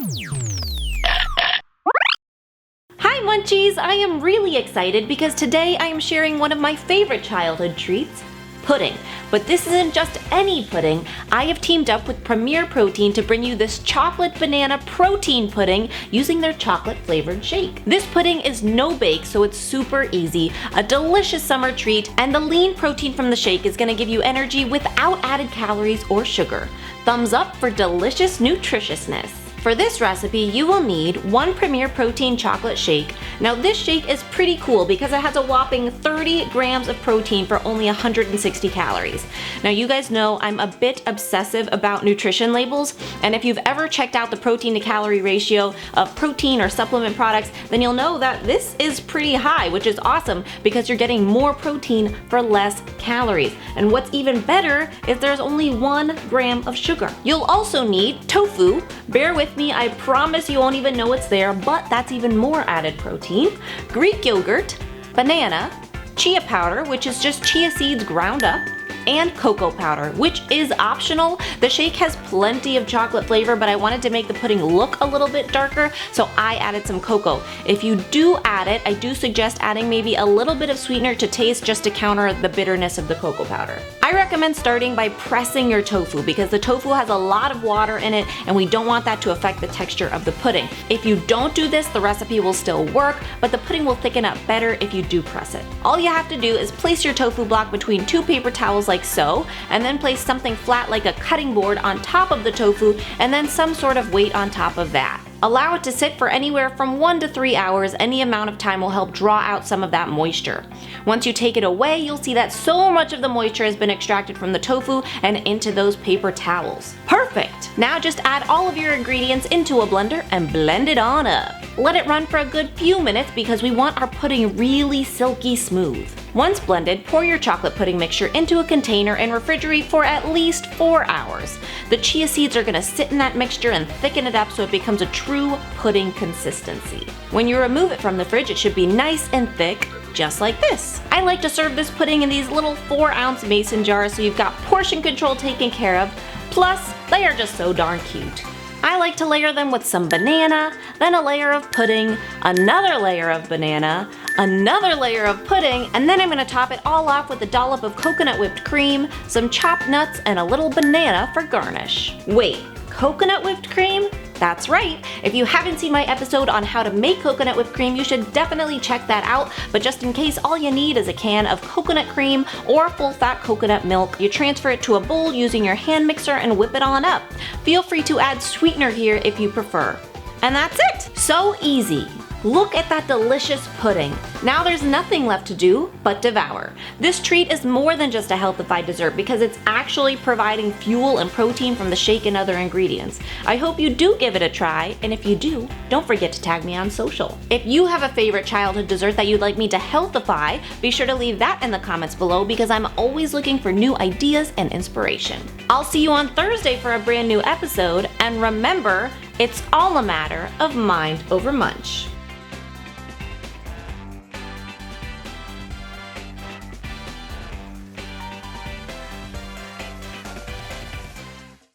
Hi Munchies! I am really excited because today I am sharing one of my favorite childhood treats, pudding. But this isn't just any pudding. I have teamed up with Premier Protein to bring you this chocolate banana protein pudding using their chocolate flavored shake. This pudding is no bake, so it's super easy, a delicious summer treat, and the lean protein from the shake is going to give you energy without added calories or sugar. Thumbs up for delicious nutritiousness. For this recipe, you will need 1 Premier Protein chocolate shake. Now this shake is pretty cool because it has a whopping 30 grams of protein for only 160 calories. Now you guys know I'm a bit obsessive about nutrition labels, and if you've ever checked out the protein to calorie ratio of protein or supplement products, then you'll know that this is pretty high, which is awesome because you're getting more protein for less calories. And what's even better is there's only 1 gram of sugar. You'll also need tofu. Bear with me, I promise you won't even know it's there, but that's even more added protein. Greek yogurt, banana, chia powder, which is just chia seeds ground up, and cocoa powder, which is optional. The shake has plenty of chocolate flavor, but I wanted to make the pudding look a little bit darker, so I added some cocoa. If you do add it, I do suggest adding maybe a little bit of sweetener to taste just to counter the bitterness of the cocoa powder. I recommend starting by pressing your tofu because the tofu has a lot of water in it and we don't want that to affect the texture of the pudding. If you don't do this, the recipe will still work, but the pudding will thicken up better if you do press it. All you have to do is place your tofu block between 2 paper towels like so, and then place something flat like a cutting board on top of the tofu and then some sort of weight on top of that. Allow it to sit for anywhere from 1 to 3 hours. Any amount of time will help draw out some of that moisture. Once you take it away, you'll see that so much of the moisture has been extracted from the tofu and into those paper towels. Perfect! Now just add all of your ingredients into a blender and blend it on up. Let it run for a good few minutes because we want our pudding really silky smooth. Once blended, pour your chocolate pudding mixture into a container and refrigerate for at least 4 hours. The chia seeds are going to sit in that mixture and thicken it up so it becomes a true pudding consistency. When you remove it from the fridge, it should be nice and thick, just like this. I like to serve this pudding in these little 4-ounce mason jars so you've got portion control taken care of, plus they are just so darn cute. I like to layer them with some banana, then a layer of pudding, another layer of banana, another layer of pudding, and then I'm going to top it all off with a dollop of coconut whipped cream, some chopped nuts, and a little banana for garnish. Wait, coconut whipped cream? That's right! If you haven't seen my episode on how to make coconut whipped cream, you should definitely check that out, but just in case, all you need is a can of coconut cream or full-fat coconut milk. You transfer it to a bowl using your hand mixer and whip it on up. Feel free to add sweetener here if you prefer. And that's it! So easy! Look at that delicious pudding. Now there's nothing left to do but devour. This treat is more than just a healthified dessert because it's actually providing fuel and protein from the shake and other ingredients. I hope you do give it a try, and if you do, don't forget to tag me on social. If you have a favorite childhood dessert that you'd like me to healthify, be sure to leave that in the comments below because I'm always looking for new ideas and inspiration. I'll see you on Thursday for a brand new episode, and remember, it's all a matter of mind over munch.